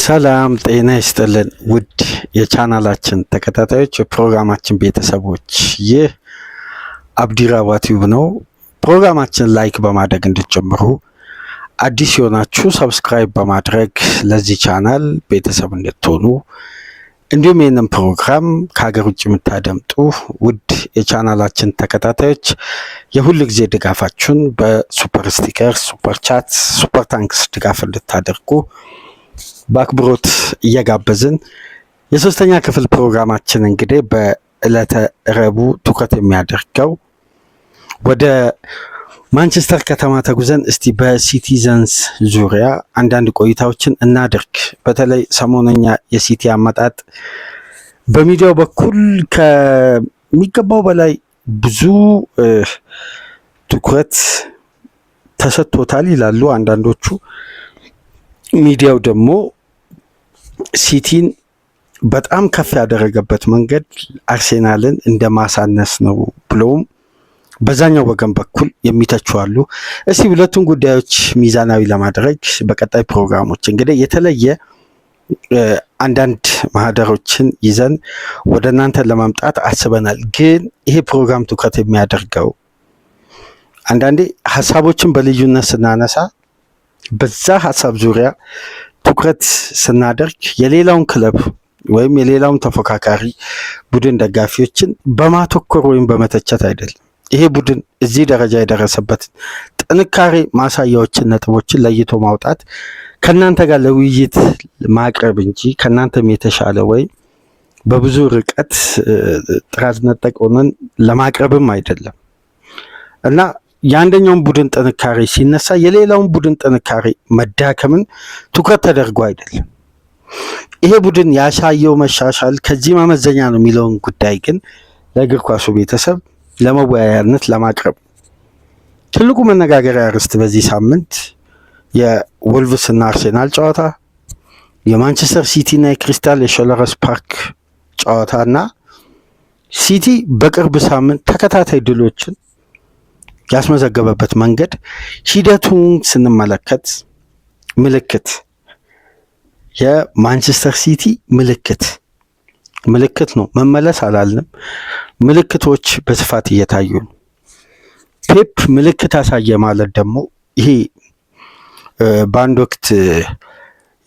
ሰላም ጤና ይስጥልን ውድ የቻናላችን ተከታታዮች የፕሮግራማችን ቤተሰቦች፣ ይህ አብዲራዋ ቲዩብ ነው። ፕሮግራማችን ላይክ በማድረግ እንድትጀምሩ፣ አዲስ የሆናችሁ ሰብስክራይብ በማድረግ ለዚህ ቻናል ቤተሰብ እንድትሆኑ፣ እንዲሁም ይህንን ፕሮግራም ከሀገር ውጭ የምታደምጡ ውድ የቻናላችን ተከታታዮች የሁል ጊዜ ድጋፋችሁን በሱፐር ስቲከር፣ ሱፐር ቻት፣ ሱፐር ታንክስ ድጋፍ እንድታደርጉ በአክብሮት እየጋበዝን የሶስተኛ ክፍል ፕሮግራማችን እንግዲህ በዕለተ ረቡዕ ትኩረት የሚያደርገው ወደ ማንቸስተር ከተማ ተጉዘን እስቲ በሲቲዘንስ ዙሪያ አንዳንድ ቆይታዎችን እናድርግ። በተለይ ሰሞነኛ የሲቲ አመጣጥ በሚዲያው በኩል ከሚገባው በላይ ብዙ ትኩረት ተሰጥቶታል ይላሉ አንዳንዶቹ። ሚዲያው ደግሞ ሲቲን በጣም ከፍ ያደረገበት መንገድ አርሴናልን እንደማሳነስ ነው ብለውም በዛኛው ወገን በኩል የሚተቹ አሉ። እስቲ ሁለቱን ጉዳዮች ሚዛናዊ ለማድረግ በቀጣይ ፕሮግራሞች እንግዲህ የተለየ አንዳንድ ማህደሮችን ይዘን ወደ እናንተ ለማምጣት አስበናል። ግን ይሄ ፕሮግራም ትኩረት የሚያደርገው አንዳንዴ ሀሳቦችን በልዩነት ስናነሳ በዛ ሀሳብ ዙሪያ ትኩረት ስናደርግ የሌላውን ክለብ ወይም የሌላውን ተፎካካሪ ቡድን ደጋፊዎችን በማተኮር ወይም በመተቸት አይደለም። ይሄ ቡድን እዚህ ደረጃ የደረሰበትን ጥንካሬ ማሳያዎችን፣ ነጥቦችን ለይቶ ማውጣት ከእናንተ ጋር ለውይይት ማቅረብ እንጂ ከእናንተም የተሻለ ወይም በብዙ ርቀት ጥራዝ ነጠቅ ሆነን ለማቅረብም አይደለም እና የአንደኛውን ቡድን ጥንካሬ ሲነሳ የሌላውን ቡድን ጥንካሬ መዳከምን ትኩረት ተደርጎ አይደለም። ይሄ ቡድን ያሳየው መሻሻል ከዚህ ማመዘኛ ነው የሚለውን ጉዳይ ግን ለእግር ኳሱ ቤተሰብ ለመወያያነት ለማቅረብ ትልቁ መነጋገሪያ ርዕስ በዚህ ሳምንት የወልቭስ እና አርሴናል ጨዋታ፣ የማንቸስተር ሲቲ እና የክሪስታል የሾለረስ ፓርክ ጨዋታ እና ሲቲ በቅርብ ሳምንት ተከታታይ ድሎችን ያስመዘገበበት መንገድ ሂደቱን ስንመለከት ምልክት የማንቸስተር ሲቲ ምልክት ነው። መመለስ አላልንም። ምልክቶች በስፋት እየታዩ ነው። ፔፕ ምልክት አሳየ ማለት ደግሞ ይሄ በአንድ ወቅት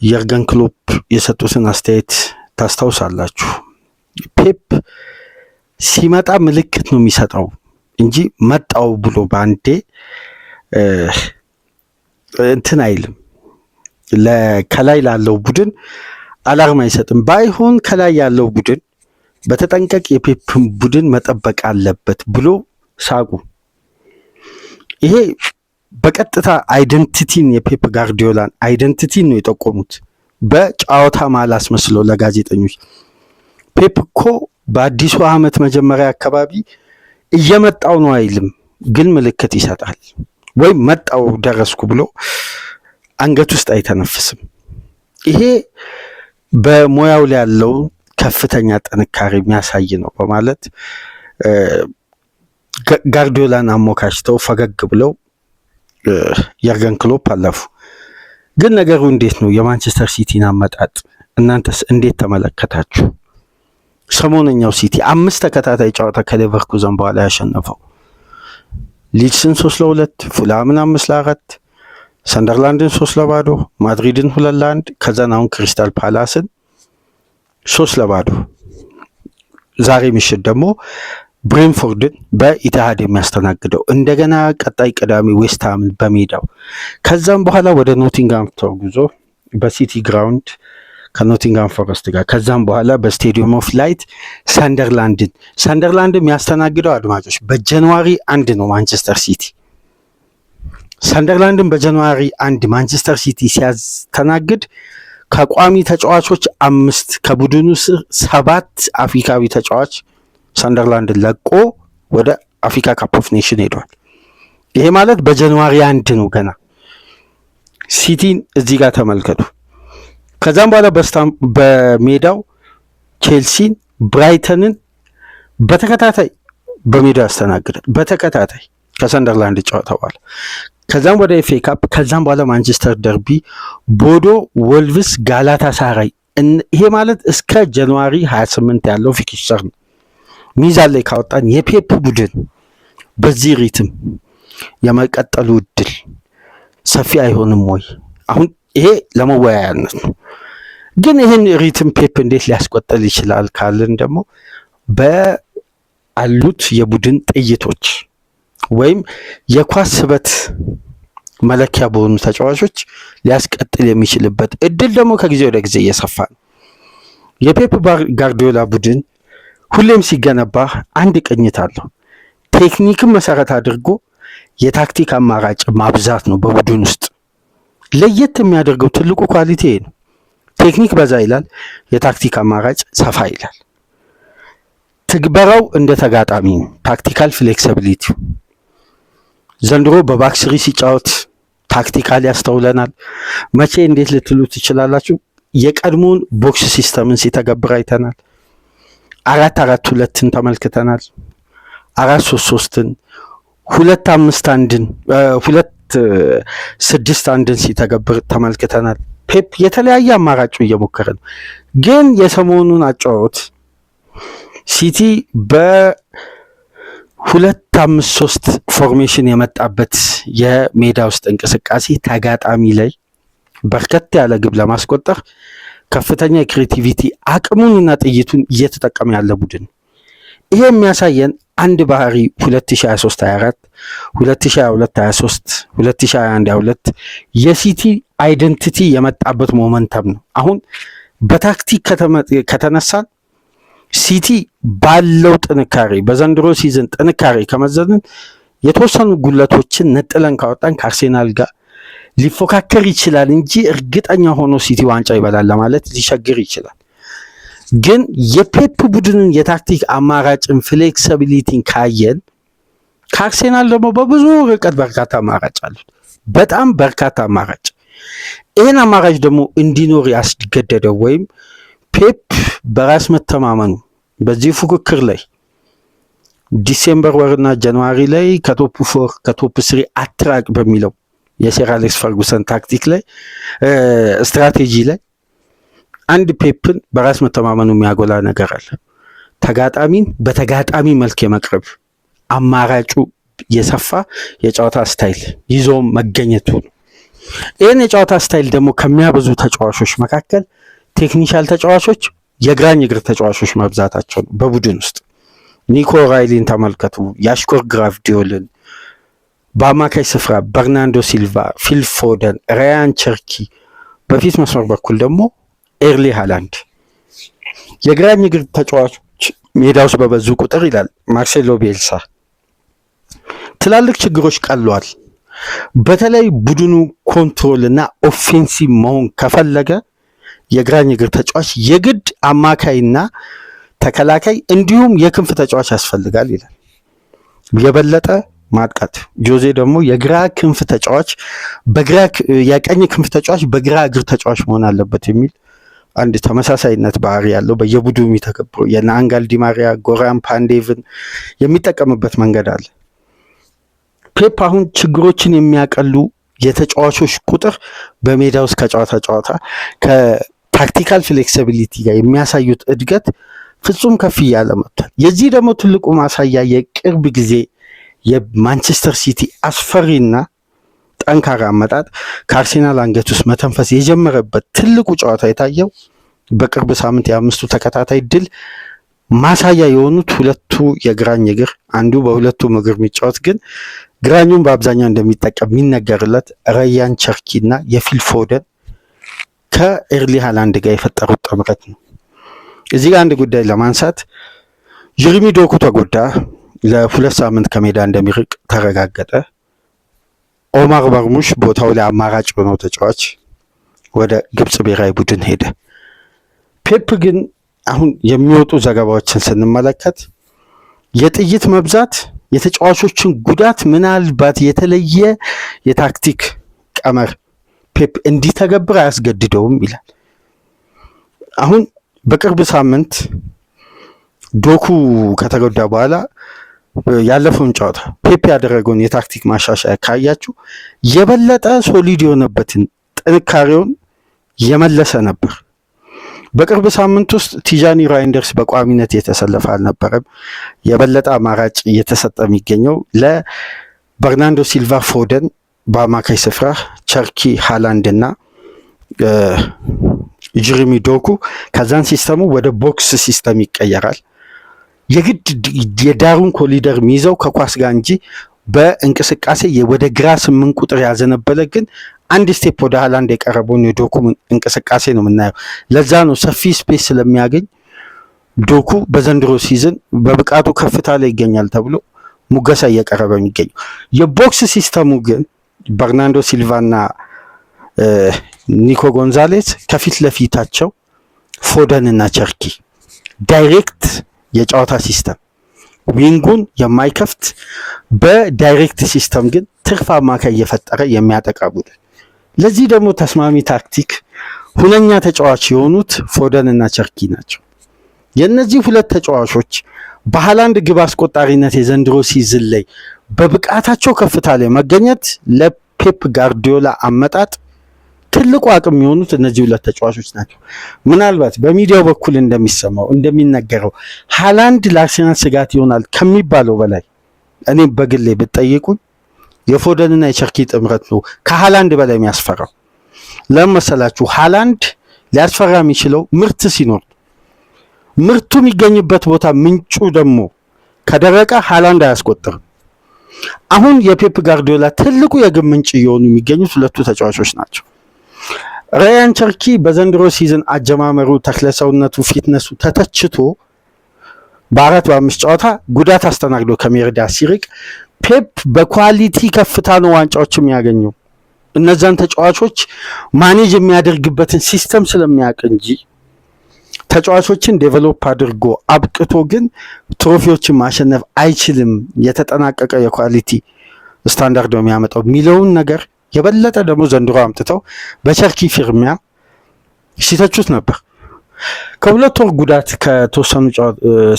የርገን ክሎፕ የሰጡትን አስተያየት ታስታውሳላችሁ። ፔፕ ሲመጣ ምልክት ነው የሚሰጠው እንጂ መጣው ብሎ በአንዴ እንትን አይልም። ከላይ ላለው ቡድን አላርም አይሰጥም። ባይሆን ከላይ ያለው ቡድን በተጠንቀቅ የፔፕን ቡድን መጠበቅ አለበት ብሎ ሳቁ። ይሄ በቀጥታ አይደንቲቲን የፔፕ ጋርዲዮላን አይደንቲቲን ነው የጠቆሙት በጨዋታ መሃል አስመስለው ለጋዜጠኞች። ፔፕ እኮ በአዲሱ ዓመት መጀመሪያ አካባቢ እየመጣው ነው አይልም፣ ግን ምልክት ይሰጣል። ወይም መጣው ደረስኩ ብሎ አንገት ውስጥ አይተነፍስም። ይሄ በሙያው ላይ ያለው ከፍተኛ ጥንካሬ የሚያሳይ ነው በማለት ጋርዲዮላን አሞካሽተው ፈገግ ብለው የርገን ክሎፕ አለፉ። ግን ነገሩ እንዴት ነው? የማንቸስተር ሲቲን አመጣጥ እናንተስ እንዴት ተመለከታችሁ? ሰሞነኛው ሲቲ 5 ተከታታይ ጨዋታ ከሌቨርኩዘን በኋላ ያሸነፈው ሊድስን 3-2፣ ፉላምን 5-4፣ ሰንደርላንድን 3-0፣ ማድሪድን 2-1፣ ከዛን አሁን ክሪስታል ፓላስን 3-0። ዛሬ ምሽት ደግሞ ብሬንፎርድን በኢትሃድ የሚያስተናግደው እንደገና ቀጣይ ቅዳሜ ዌስትሃምን በሜዳው ከዛም በኋላ ወደ ኖቲንግሃም ተጉዞ በሲቲ ግራውንድ ከኖቲንግሃም ፎረስት ጋር ከዛም በኋላ በስቴዲየም ኦፍ ላይት ሰንደርላንድ የሚያስተናግደው አድማጮች በጃንዋሪ 1 ነው። ማንቸስተር ሲቲ ሰንደርላንድን በጃንዋሪ 1 ማንቸስተር ሲቲ ሲያስተናግድ ከቋሚ ተጫዋቾች 5 ከቡድኑ 7 አፍሪካዊ ተጫዋች ሰንደርላንድን ለቆ ወደ አፍሪካ ካፕ ኦፍ ኔሽን ሄዷል። ይሄ ማለት በጃንዋሪ 1 ነው ገና። ሲቲን እዚህ ጋር ተመልከቱ። ከዛም በኋላ በሜዳው ቼልሲን፣ ብራይተንን በተከታታይ በሜዳው ያስተናግዳል። በተከታታይ ከሰንደርላንድ ጨዋታ በኋላ ከዛም ወደ ኤፍ ኤ ካፕ፣ ከዛም በኋላ ማንቸስተር ደርቢ፣ ቦዶ፣ ወልቭስ፣ ጋላታ ሳራይ። ይሄ ማለት እስከ ጃንዋሪ 28 ያለው ፊክስቸር ነው። ሚዛን ላይ ካወጣን የፔፕ ቡድን በዚህ ሪትም የመቀጠሉ እድል ሰፊ አይሆንም ወይ? አሁን ይሄ ለመወያያነት ነው። ግን ይህን ሪትም ፔፕ እንዴት ሊያስቆጠል ይችላል ካልን ደግሞ በአሉት የቡድን ጥይቶች ወይም የኳስ ስበት መለኪያ በሆኑ ተጫዋቾች ሊያስቀጥል የሚችልበት እድል ደግሞ ከጊዜ ወደ ጊዜ እየሰፋ ነው። የፔፕ ጋርዲዮላ ቡድን ሁሌም ሲገነባ አንድ ቅኝት አለው። ቴክኒክን መሰረት አድርጎ የታክቲክ አማራጭ ማብዛት ነው። በቡድን ውስጥ ለየት የሚያደርገው ትልቁ ኳሊቲ ነው። ቴክኒክ በዛ ይላል፣ የታክቲክ አማራጭ ሰፋ ይላል። ትግበራው እንደ ተጋጣሚ ነው። ታክቲካል ፍሌክሲቢሊቲ ዘንድሮ በባክስሪ ሲጫወት ታክቲካል ያስተውለናል። መቼ እንዴት ልትሉ ትችላላችሁ? የቀድሞውን ቦክስ ሲስተምን ሲተገብር አይተናል። 4-4-2ን ተመልክተናል። 4-3-3ን 2-5-1ን 2-6-1ን ሲተገብር ተመልክተናል። ፔፕ የተለያየ አማራጭ እየሞከረ ነው። ግን የሰሞኑን አጫወት ሲቲ በ2-5-3 ፎርሜሽን የመጣበት የሜዳ ውስጥ እንቅስቃሴ ተጋጣሚ ላይ በርከት ያለ ግብ ለማስቆጠር ከፍተኛ የክሬቲቪቲ አቅሙንና ጥይቱን እየተጠቀመ ያለ ቡድን። ይሄ የሚያሳየን አንድ ባህሪ 2023-24 2022-23 2021-22 የሲቲ አይደንቲቲ የመጣበት ሞመንተም ነው። አሁን በታክቲክ ከተነሳን ሲቲ ባለው ጥንካሬ በዘንድሮ ሲዝን ጥንካሬ ከመዘንን የተወሰኑ ጉለቶችን ነጥለን ካወጣን ከአርሴናል ጋር ሊፎካከር ይችላል እንጂ እርግጠኛ ሆኖ ሲቲ ዋንጫ ይበላል ለማለት ሊቸግር ይችላል። ግን የፔፕ ቡድንን የታክቲክ አማራጭን ፍሌክሲቢሊቲን ካየን ከአርሴናል ደግሞ በብዙ ርቀት በርካታ አማራጭ አሉት። በጣም በርካታ አማራጭ። ይህን አማራጭ ደግሞ እንዲኖር ያስገደደው ወይም ፔፕ በራስ መተማመኑ በዚህ ፉክክር ላይ ዲሴምበር ወርና ጃንዋሪ ላይ ከቶፕ 4 ከቶፕ 3 አትራቅ በሚለው የሰር አሌክስ ፈርጉሰን ታክቲክ ላይ ስትራቴጂ ላይ አንድ ፔፕን በራስ መተማመኑ የሚያጎላ ነገር አለ። ተጋጣሚን በተጋጣሚ መልክ የመቅረብ አማራጩ የሰፋ የጨዋታ ስታይል ይዞ መገኘቱ ነው። ይህን የጨዋታ ስታይል ደግሞ ከሚያበዙ ተጫዋቾች መካከል ቴክኒሻል ተጫዋቾች፣ የግራኝ እግር ተጫዋቾች መብዛታቸው ነው። በቡድን ውስጥ ኒኮ ራይሊን ተመልከቱ፣ ያሽኮር ግራፍዲዮልን፣ በአማካይ ስፍራ በርናንዶ ሲልቫ፣ ፊል ፎደን፣ ራያን ቸርኪ፣ በፊት መስመር በኩል ደግሞ ኤርሊ ሃላንድ። የግራኝ እግር ተጫዋቾች ሜዳ ውስጥ በበዙ ቁጥር ይላል ማርሴሎ ቤልሳ ትላልቅ ችግሮች ቀለዋል። በተለይ ቡድኑ ኮንትሮል እና ኦፌንሲቭ መሆን ከፈለገ የግራኝ እግር ተጫዋች የግድ አማካይና ተከላካይ እንዲሁም የክንፍ ተጫዋች ያስፈልጋል ይላል። የበለጠ ማጥቃት ጆዜ ደግሞ የግራ ክንፍ ተጫዋች የቀኝ ክንፍ ተጫዋች በግራ እግር ተጫዋች መሆን አለበት የሚል አንድ ተመሳሳይነት ባህሪ ያለው በየቡድኑ የሚተከብረው የናንጋል ዲማሪያ ጎራን ፓንዴቭን የሚጠቀምበት መንገድ አለ። ፔፕ አሁን ችግሮችን የሚያቀሉ የተጫዋቾች ቁጥር በሜዳ ውስጥ ከጨዋታ ጨዋታ ከታክቲካል ፍሌክሲቢሊቲ ጋር የሚያሳዩት እድገት ፍጹም ከፍ እያለ መጥቷል። የዚህ ደግሞ ትልቁ ማሳያ የቅርብ ጊዜ የማንቸስተር ሲቲ አስፈሪና ጠንካራ አመጣጥ ከአርሴናል አንገት ውስጥ መተንፈስ የጀመረበት ትልቁ ጨዋታ የታየው በቅርብ ሳምንት የአምስቱ ተከታታይ ድል ማሳያ የሆኑት ሁለቱ የግራኝ እግር፣ አንዱ በሁለቱም እግር የሚጫወት ግን ግራኙን በአብዛኛው እንደሚጠቀም የሚነገርለት ራያን ቸርኪ እና የፊል ፎደን ከኤርሊ ሃላንድ ጋር የፈጠሩት ጥምረት ነው። እዚህ ጋር አንድ ጉዳይ ለማንሳት ጀሪሚ ዶኩ ተጎዳ፣ ለ2 ሳምንት ከሜዳ እንደሚርቅ ተረጋገጠ። ኦማር መርሙሽ ቦታው ላይ አማራጭ ሆነው ተጫዋች ወደ ግብጽ ብሔራዊ ቡድን ሄደ። ፔፕ ግን አሁን የሚወጡ ዘገባዎችን ስንመለከት የጥይት መብዛት የተጫዋቾችን ጉዳት ምናልባት የተለየ የታክቲክ ቀመር ፔፕ እንዲተገብር አያስገድደውም ይላል። አሁን በቅርብ ሳምንት ዶኩ ከተጎዳ በኋላ ያለፈውን ጨዋታ ፔፕ ያደረገውን የታክቲክ ማሻሻያ ካያችሁ የበለጠ ሶሊድ የሆነበትን ጥንካሬውን የመለሰ ነበር። በቅርብ ሳምንት ውስጥ ቲጃኒ ራይንደርስ በቋሚነት የተሰለፈ አልነበረም። የበለጠ አማራጭ እየተሰጠ የሚገኘው ለበርናንዶ ሲልቫ፣ ፎደን በአማካይ ስፍራ፣ ቸርኪ፣ ሃላንድ እና ጀሬሚ ዶኩ። ከዛን ሲስተሙ ወደ ቦክስ ሲስተም ይቀየራል። የግድ የዳሩን ኮሊደር የሚይዘው ከኳስ ጋር እንጂ በእንቅስቃሴ ወደ ግራ 8 ቁጥር ያዘነበለ ግን አንድ ስቴፕ ወደ ሃላንድ የቀረበውን የዶኩ እንቅስቃሴ ነው የምናየው። ለዛ ነው ሰፊ ስፔስ ስለሚያገኝ ዶኩ በዘንድሮ ሲዝን በብቃቱ ከፍታ ላይ ይገኛል ተብሎ ሙገሳ እየቀረበ የሚገኘው። የቦክስ ሲስተሙ ግን በርናንዶ ሲልቫና ኒኮ ጎንዛሌስ ከፊት ለፊታቸው ፎደን እና ቸርኪ ዳይሬክት የጨዋታ ሲስተም ዊንጉን የማይከፍት በዳይሬክት ሲስተም ግን ትርፍ አማካይ እየፈጠረ የሚያጠቃ ቡድን። ለዚህ ደግሞ ተስማሚ ታክቲክ ሁነኛ ተጫዋች የሆኑት ፎደን እና ቸርኪ ናቸው። የእነዚህ ሁለት ተጫዋቾች በሃላንድ ግብ አስቆጣሪነት የዘንድሮ ሲዝን ላይ በብቃታቸው ከፍታ ላይ መገኘት ለፔፕ ጋርዲዮላ አመጣጥ ትልቁ አቅም የሆኑት እነዚህ ሁለት ተጫዋቾች ናቸው። ምናልባት በሚዲያው በኩል እንደሚሰማው እንደሚነገረው ሃላንድ ለአርሰናል ስጋት ይሆናል ከሚባለው በላይ እኔ በግሌ ብትጠይቁኝ የፎደንና የቸርኪ ጥምረት ነው ከሃላንድ በላይ የሚያስፈራው። ለምን መሰላችሁ? ሃላንድ ሊያስፈራ የሚችለው ምርት ሲኖር፣ ምርቱ የሚገኝበት ቦታ ምንጩ ደግሞ ከደረቀ ሃላንድ አያስቆጥርም። አሁን የፔፕ ጋርዲዮላ ትልቁ የግብ ምንጭ እየሆኑ የሚገኙት ሁለቱ ተጫዋቾች ናቸው። ራያን ቸርኪ በዘንድሮ ሲዝን አጀማመሩ፣ ተክለሰውነቱ፣ ፊትነሱ ተተችቶ በ4-5 ጨዋታ ጉዳት አስተናግዶ ከሜዳ ሲርቅ ፔፕ በኳሊቲ ከፍታ ነው ዋንጫዎች የሚያገኘው። እነዛን ተጫዋቾች ማኔጅ የሚያደርግበትን ሲስተም ስለሚያውቅ እንጂ ተጫዋቾችን ዴቨሎፕ አድርጎ አብቅቶ ግን ትሮፊዎችን ማሸነፍ አይችልም። የተጠናቀቀ የኳሊቲ ስታንዳርድ ነው የሚያመጣው የሚለውን ነገር የበለጠ ደግሞ ዘንድሮ አምጥተው በቸርኪ ፊርሚያ ሲተቹት ነበር። ከሁለት ወር ጉዳት ከተወሰኑ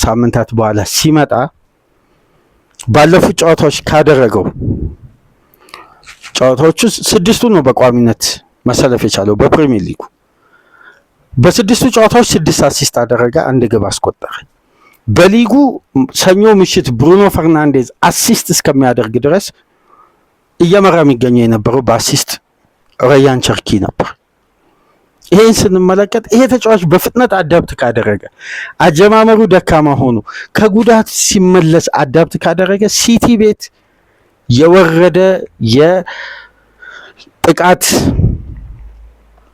ሳምንታት በኋላ ሲመጣ ባለፉት ጨዋታዎች ካደረገው ጨዋታዎች ውስጥ 6ቱ ነው በቋሚነት መሰለፍ የቻለው በፕሪሚየር ሊጉ። በ6ቱ ጨዋታዎች 6 አሲስት አደረገ፣ 1 ግብ አስቆጠረ። በሊጉ ሰኞ ምሽት ብሩኖ ፈርናንዴዝ አሲስት እስከሚያደርግ ድረስ እየመራ የሚገኘው የነበረው በአሲስት ራያን ቸርኪ ነበር። ይሄን ስንመለከት ይሄ ተጫዋች በፍጥነት አዳፕት ካደረገ፣ አጀማመሩ ደካማ ሆኖ ከጉዳት ሲመለስ አዳፕት ካደረገ ሲቲ ቤት የወረደ የጥቃት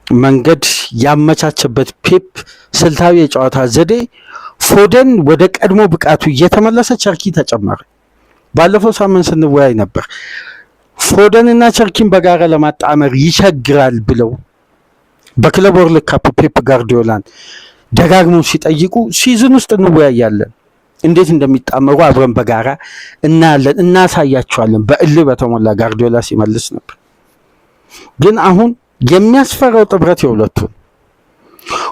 መንገድ ያመቻቸበት ፔፕ ስልታዊ የጨዋታ ዘዴ ፎደን ወደ ቀድሞ ብቃቱ እየተመለሰ ቸርኪ ተጨመረ። ባለፈው ሳምንት ስንወያይ ነበር ፎደን እና ቸርኪን በጋራ ለማጣመር ይቸግራል ብለው በክለብ ወርልድ ካፕ ፔፕ ጋርዲዮላን ደጋግሞ ሲጠይቁ ሲዝን ውስጥ እንወያያለን፣ እንዴት እንደሚጣመሩ አብረን በጋራ እናያለን፣ እናሳያቸዋለን በእልህ በተሞላ ጋርዲዮላ ሲመልስ ነበር። ግን አሁን የሚያስፈራው ጥምረት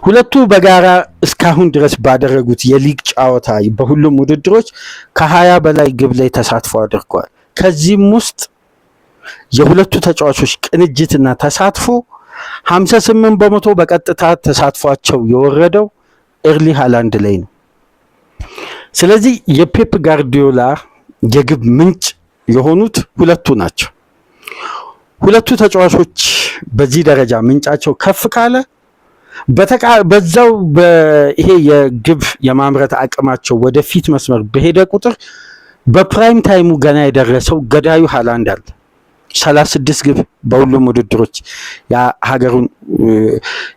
ሁለቱ በጋራ እስካሁን ድረስ ባደረጉት የሊግ ጨዋታ በሁሉም ውድድሮች ከ20 በላይ ግብ ላይ ተሳትፎ አድርገዋል። ከዚህም ውስጥ የሁለቱ ተጫዋቾች ቅንጅትና ተሳትፎ 58% በቀጥታ ተሳትፏቸው የወረደው ኤርሊ ሃላንድ ላይ ነው። ስለዚህ የፔፕ ጋርዲዮላ የግብ ምንጭ የሆኑት ሁለቱ ናቸው። ሁለቱ ተጫዋቾች በዚህ ደረጃ ምንጫቸው ከፍ ካለ በዛው ይሄ የግብ የማምረት አቅማቸው ወደፊት መስመር በሄደ ቁጥር በፕራይም ታይሙ ገና የደረሰው ገዳዩ ሃላንድ አለ። 36 ግብ በሁሉም ውድድሮች የሀገሩን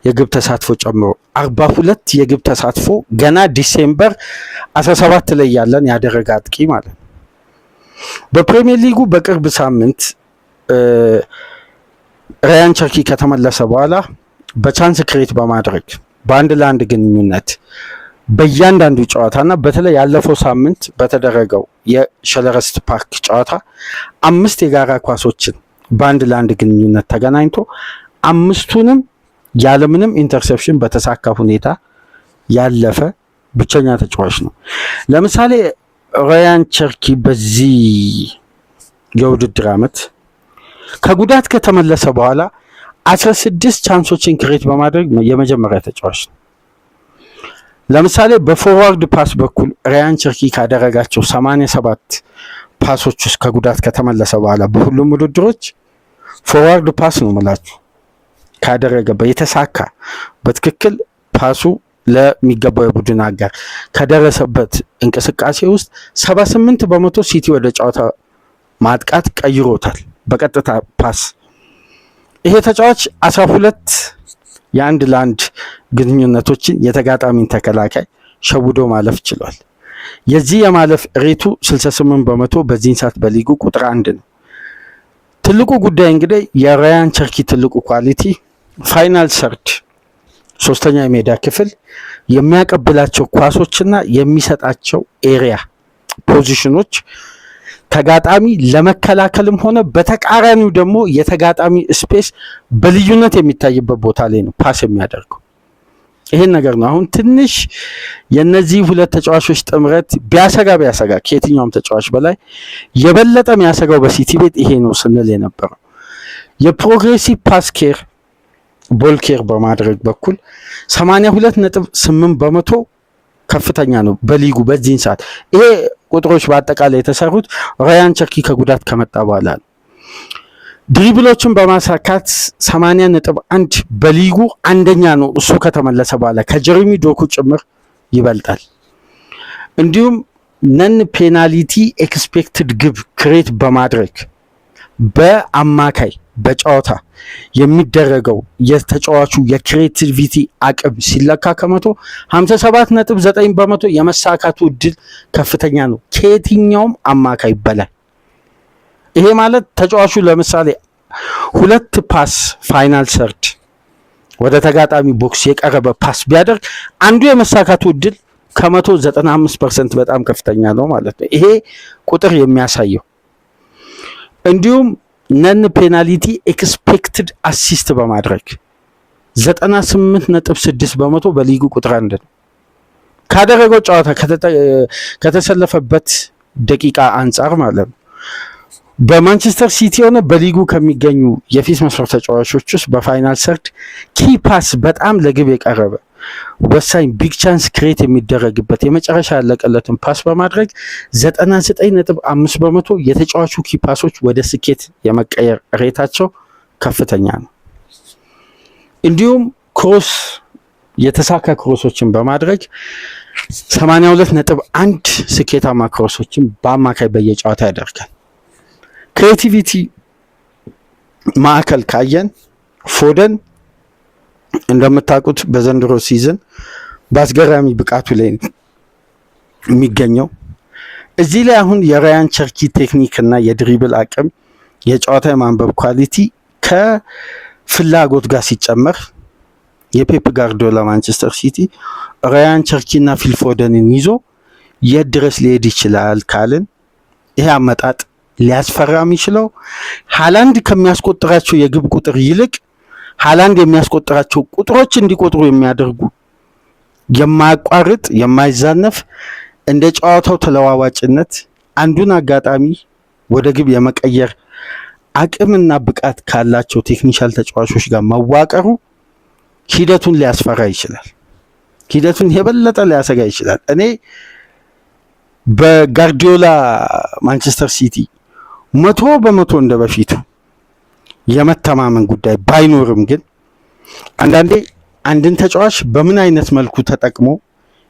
የግብ ተሳትፎ ጨምሮ 42 የግብ ተሳትፎ ገና ዲሴምበር 17 ላይ ያለን ያደረገ አጥቂ ማለት ነው። በፕሪሚየር ሊጉ በቅርብ ሳምንት ራያን ቸርኪ ከተመለሰ በኋላ በቻንስ ክሬት በማድረግ በአንድ ለአንድ ግንኙነት በእያንዳንዱ ጨዋታና በተለይ ያለፈው ሳምንት በተደረገው የሸለረስት ፓርክ ጨዋታ 5 የጋራ ኳሶችን በአንድ ለአንድ ግንኙነት ተገናኝቶ 5ቱንም ያለምንም ኢንተርሴፕሽን በተሳካ ሁኔታ ያለፈ ብቸኛ ተጫዋች ነው። ለምሳሌ ራያን ቸርኪ በዚህ የውድድር ዓመት ከጉዳት ከተመለሰ በኋላ 16 ቻንሶችን ክሬት በማድረግ የመጀመሪያ ተጫዋች ነው። ለምሳሌ በፎርዋርድ ፓስ በኩል ራያን ቸርኪ ካደረጋቸው 87 ፓሶች ውስጥ ከጉዳት ከተመለሰ በኋላ በሁሉም ውድድሮች ፎርዋርድ ፓስ ነው የምላችሁ ካደረገበት የተሳካ በትክክል ፓሱ ለሚገባው የቡድን አጋር ከደረሰበት እንቅስቃሴ ውስጥ 78% ሲቲ ወደ ጨዋታ ማጥቃት ቀይሮታል በቀጥታ ፓስ። ይሄ ተጫዋች 12 የአንድ ለአንድ ግንኙነቶችን የተጋጣሚን ተከላካይ ሸውዶ ማለፍ ችሏል። የዚህ የማለፍ ሬቱ 68% በዚህን ሰዓት በሊጉ ቁጥር 1 ነው። ትልቁ ጉዳይ እንግዲህ የራያን ቸርኪ ትልቁ ኳሊቲ ፋይናል ሰርድ ሶስተኛ የሜዳ ክፍል የሚያቀብላቸው ኳሶችና የሚሰጣቸው ኤሪያ ፖዚሽኖች ተጋጣሚ ለመከላከልም ሆነ በተቃራኒው ደግሞ የተጋጣሚ ስፔስ በልዩነት የሚታይበት ቦታ ላይ ነው ፓስ የሚያደርገው። ይሄን ነገር ነው አሁን ትንሽ የነዚህ ሁለት ተጫዋቾች ጥምረት ቢያሰጋ ከየትኛውም ተጫዋች በላይ የበለጠ የሚያሰጋው በሲቲ ቤት ይሄ ነው ስንል የነበረው የፕሮግሬሲቭ ፓስ ኬር ቦል ኬር በማድረግ በኩል 82.8% ከፍተኛ ነው በሊጉ በዚህን ሰዓት። ይሄ ቁጥሮች በአጠቃላይ የተሰሩት ራያን ቸርኪ ከጉዳት ከመጣ በኋላ ነው። ድሪብሎችን በማሳካት 80.1 በሊጉ አንደኛ ነው። እሱ ከተመለሰ በኋላ ከጀሬሚ ዶኩ ጭምር ይበልጣል። እንዲሁም ነን ፔናልቲ ኤክስፔክትድ ግብ ክሬት በማድረግ በአማካይ በጨዋታ የሚደረገው የተጫዋቹ የክሬቲቪቲ አቅም ሲለካ ከመቶ 57.9% የመሳካቱ እድል ከፍተኛ ነው ከየትኛውም አማካይ በላይ። ይሄ ማለት ተጫዋቹ ለምሳሌ 2 ፓስ ፋይናል ሰርድ ወደ ተጋጣሚ ቦክስ የቀረበ ፓስ ቢያደርግ አንዱ የመሳካቱ እድል ከመቶ 95% በጣም ከፍተኛ ነው ማለት ነው። ይሄ ቁጥር የሚያሳየው እንዲሁም ነን ፔናልቲ ኤክስፔክትድ አሲስት በማድረግ 98.6% በሊጉ ቁጥር 1 ነው። ካደረገው ጨዋታ ከተሰለፈበት ደቂቃ አንጻር ማለት ነው። በማንቸስተር ሲቲ ሆነ በሊጉ ከሚገኙ የፊት መስመር ተጫዋቾች ውስጥ በፋይናል ሰርድ ኪ ፓስ በጣም ለግብ የቀረበ ወሳኝ ቢግ ቻንስ ክሬት የሚደረግበት የመጨረሻ ያለቀለትን ፓስ በማድረግ 99.5% የተጫዋቹ ኪ ፓሶች ወደ ስኬት የመቀየር ሬታቸው ከፍተኛ ነው። እንዲሁም ክሮስ የተሳካ ክሮሶችን በማድረግ 82.1 ስኬታማ ክሮሶችን በአማካይ በየጨዋታ ያደርጋል። ክሬቲቪቲ ማዕከል ካየን ፎደን እንደምታውቁት በዘንድሮ ሲዝን በአስገራሚ ብቃቱ ላይ የሚገኘው እዚህ ላይ አሁን የራያን ቸርኪ ቴክኒክ እና የድሪብል አቅም የጨዋታ የማንበብ ኳሊቲ ከፍላጎት ጋር ሲጨመር የፔፕ ጋርዲዮላ ማንቸስተር ሲቲ ራያን ቸርኪ እና ፊል ፎደንን ይዞ የት ድረስ ሊሄድ ይችላል ካልን ይሄ አመጣጥ ሊያስፈራ የሚችለው ሃላንድ ከሚያስቆጥራቸው የግብ ቁጥር ይልቅ ሃላንድ የሚያስቆጥራቸው ቁጥሮች እንዲቆጥሩ የሚያደርጉ የማያቋርጥ የማይዛነፍ እንደ ጨዋታው ተለዋዋጭነት አንዱን አጋጣሚ ወደ ግብ የመቀየር አቅምና ብቃት ካላቸው ቴክኒሻል ተጫዋቾች ጋር መዋቀሩ ሂደቱን ሊያስፈራ ይችላል። ሂደቱን የበለጠ ሊያሰጋ ይችላል። እኔ በጋርዲዮላ ማንቸስተር ሲቲ 100% እንደ በፊቱ የመተማመን ጉዳይ ባይኖርም ግን አንዳንዴ አንድን ተጫዋች በምን አይነት መልኩ ተጠቅሞ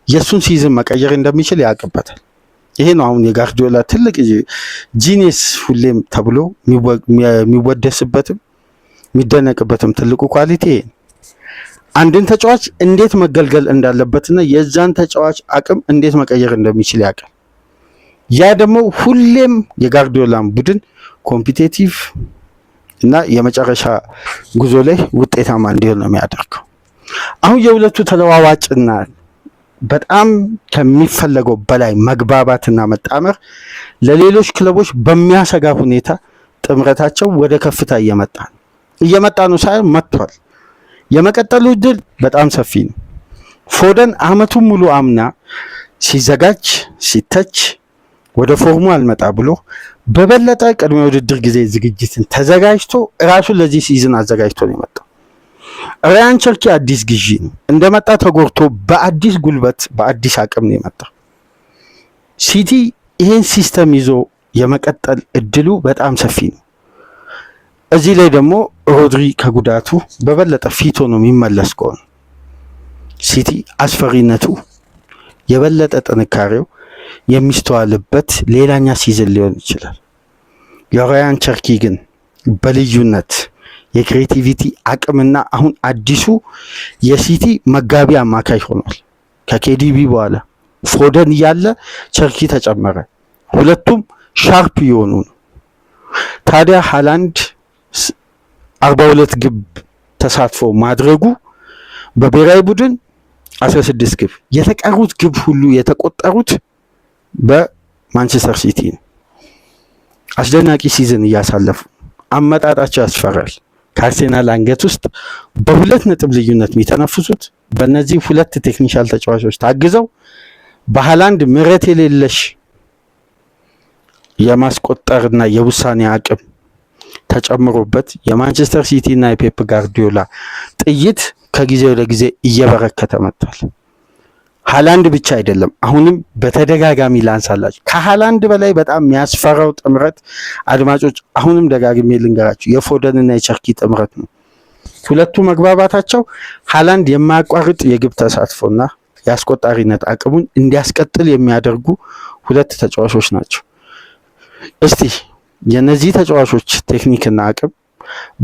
የሱን ሲዝን መቀየር እንደሚችል ያውቅበታል። ይሄ ነው አሁን የጋርዲዮላ ትልቅ ጂኒየስ ሁሌም ተብሎ የሚወደስበትም የሚደነቅበትም ትልቁ ኳሊቲ ይሄ ነው። አንድን ተጫዋች እንዴት መገልገል እንዳለበትና የዛን ተጫዋች አቅም እንዴት መቀየር እንደሚችል ያውቃል። ያ ደግሞ ሁሌም የጋርዲዮላን ቡድን ኮምፒቲቲቭ እና የመጨረሻ ጉዞ ላይ ውጤታማ እንዲሆን ነው የሚያደርገው። አሁን የሁለቱ ተለዋዋጭና በጣም ከሚፈለገው በላይ መግባባትና መጣመር ለሌሎች ክለቦች በሚያሰጋ ሁኔታ ጥምረታቸው ወደ ከፍታ እየመጣ ነው ሳይሆን መጥቷል። የመቀጠሉ እድል በጣም ሰፊ ነው። ፎደን አመቱን ሙሉ አምና ሲዘጋጅ ሲተች ወደ ፎርሙ አልመጣ ብሎ በበለጠ ቅድመ ውድድር ጊዜ ዝግጅትን ተዘጋጅቶ ራሱን ለዚህ ሲዝን አዘጋጅቶ ነው የመጣው። ራያን ቸርኪ አዲስ ግዢ ነው። እንደመጣ ተጎርቶ በአዲስ ጉልበት በአዲስ አቅም ነው የመጣው። ሲቲ ይሄን ሲስተም ይዞ የመቀጠል እድሉ በጣም ሰፊ ነው። እዚህ ላይ ደግሞ ሮድሪ ከጉዳቱ በበለጠ ፊት ሆኖ የሚመለስ ከሆነ ሲቲ አስፈሪነቱ የበለጠ ጥንካሬው የሚስተዋልበት ሌላኛ ሲዝን ሊሆን ይችላል። የራያን ቸርኪ ግን በልዩነት የክሬቲቪቲ አቅምና አሁን አዲሱ የሲቲ መጋቢ አማካይ ሆኗል። ከኬዲቢ በኋላ ፎደን እያለ ቸርኪ ተጨመረ። ሁለቱም ሻርፕ የሆኑ ነው። ታዲያ ሃላንድ 42 ግብ ተሳትፎ ማድረጉ በብሔራዊ ቡድን 16 ግብ፣ የተቀሩት ግብ ሁሉ የተቆጠሩት በማንቸስተር ሲቲ ነው። አስደናቂ ሲዝን እያሳለፉ አመጣጣቸው ያስፈራል። ከአርሴናል አንገት ውስጥ በ2 ነጥብ ልዩነት የሚተነፍሱት በእነዚህ 2 ቴክኒሻል ተጫዋቾች ታግዘው በሃላንድ ምሕረት የሌለሽ የማስቆጠርና የውሳኔ አቅም ተጨምሮበት የማንቸስተር ሲቲ እና የፔፕ ጋርዲዮላ ጥይት ከጊዜ ወደ ጊዜ እየበረከተ መጥቷል። ሃላንድ ብቻ አይደለም፣ አሁንም በተደጋጋሚ ላንሳላችሁ ከሃላንድ በላይ በጣም የሚያስፈራው ጥምረት አድማጮች፣ አሁንም ደጋግሜ ልንገራችሁ የፎደን እና የቸርኪ ጥምረት ነው። ሁለቱ መግባባታቸው ሃላንድ የማያቋርጥ የግብ ተሳትፎና የአስቆጣሪነት አቅሙን እንዲያስቀጥል የሚያደርጉ 2 ተጫዋቾች ናቸው። እስቲ የነዚህ ተጫዋቾች ቴክኒክና አቅም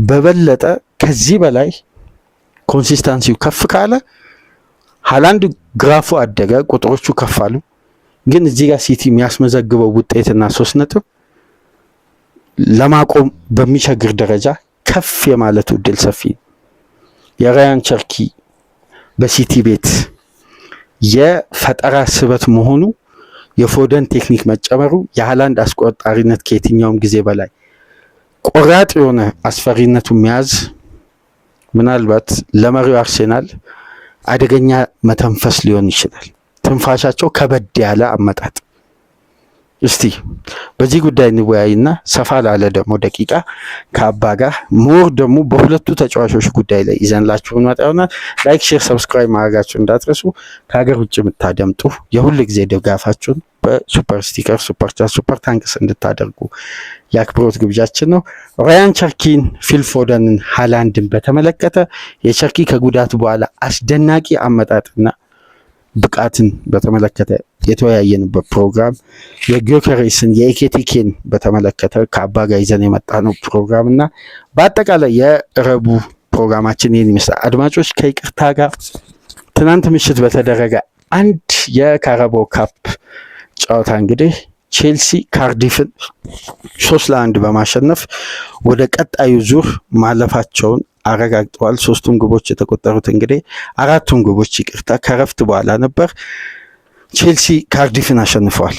በበለጠ ከዚህ በላይ ኮንሲስታንሲው ከፍ ካለ ሃላንድ ግራፉ አደገ፣ ቁጥሮቹ ከፍ አሉ። ግን እዚህ ጋር ሲቲ የሚያስመዘግበው ውጤትና 3 ነጥብ ለማቆም በሚቸግር ደረጃ ከፍ የማለቱ እድል ሰፊ። የራያን ቸርኪ በሲቲ ቤት የፈጠራ ስበት መሆኑ፣ የፎደን ቴክኒክ መጨመሩ፣ የሃላንድ አስቆጣሪነት ከየትኛውም ጊዜ በላይ ቆራጥ የሆነ አስፈሪነቱን መያዝ ምናልባት ለመሪው አርሴናል አደገኛ መተንፈስ ሊሆን ይችላል። ትንፋሻቸው ከበድ ያለ አመጣጥ። እስቲ በዚህ ጉዳይ እንወያይና ሰፋ ላለ ደግሞ ደቂቃ ከአባ ጋር ሞር ደግሞ በሁለቱ ተጫዋቾች ጉዳይ ላይ ይዘንላችሁ እንመጣ ይሆናል። ላይክ፣ ሼር፣ ሰብስክራይብ ማድረጋችሁ እንዳትረሱ። ከሀገር ውጭ የምታደምጡ የሁል ጊዜ ድጋፋችሁን በሱፐር ስቲከር፣ ሱፐር ቻት፣ ሱፐር ታንክስ እንድታደርጉ የአክብሮት ግብዣችን ነው። ራያን ቸርኪን፣ ፊል ፎደንን፣ ሃላንድን በተመለከተ የቸርኪ ከጉዳቱ በኋላ አስደናቂ አመጣጥና ብቃትን በተመለከተ የተወያየንበት ፕሮግራም፣ የጊዮከሬስን የኤኬቲኬን በተመለከተ ከአባ ጋር ይዘን የመጣ ነው ፕሮግራም እና በአጠቃላይ የረቡ ፕሮግራማችን ይህን ይመስላል። አድማጮች ከይቅርታ ጋር ትናንት ምሽት በተደረገ አንድ የካራባኦ ካፕ ጨዋታ እንግዲህ ቼልሲ ካርዲፍን 3-1 በማሸነፍ ወደ ቀጣዩ ዙር ማለፋቸውን አረጋግጠዋል። 3ቱም ግቦች የተቆጠሩት እንግዲህ 4ቱም ግቦች ከረፍት በኋላ ነበር። ቼልሲ ካርዲፍን አሸንፈዋል።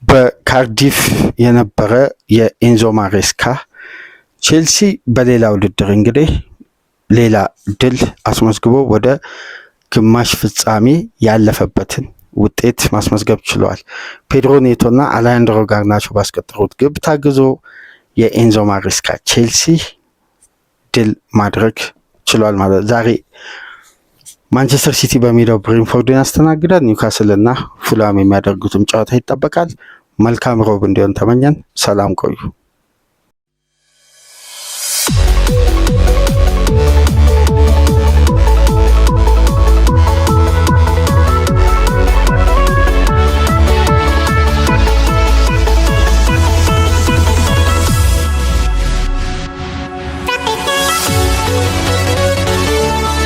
በካርዲፍ የነበረ የኤንዞ ማሬስካ ቼልሲ በሌላ ውድድር እንግዲህ ሌላ ድል አስመዝግቦ ወደ ግማሽ ፍጻሜ ያለፈበትን ውጤት ማስመዝገብ ችለዋል። ፔድሮ ኔቶና አሌሃንድሮ ጋርናቾ ባስቆጠሩት ግብ ታግዞ የኤንዞ ማሬስካ ቼልሲ ድል ማድረግ ችሏል ማለት። ዛሬ ማንቸስተር ሲቲ በሜዳው ብሬንፎርድን ያስተናግዳል። ኒውካስል እና ፉላም የሚያደርጉትም ጨዋታ ይጠበቃል። መልካም ሮብ እንዲሆን ተመኘን። ሰላም ቆዩ።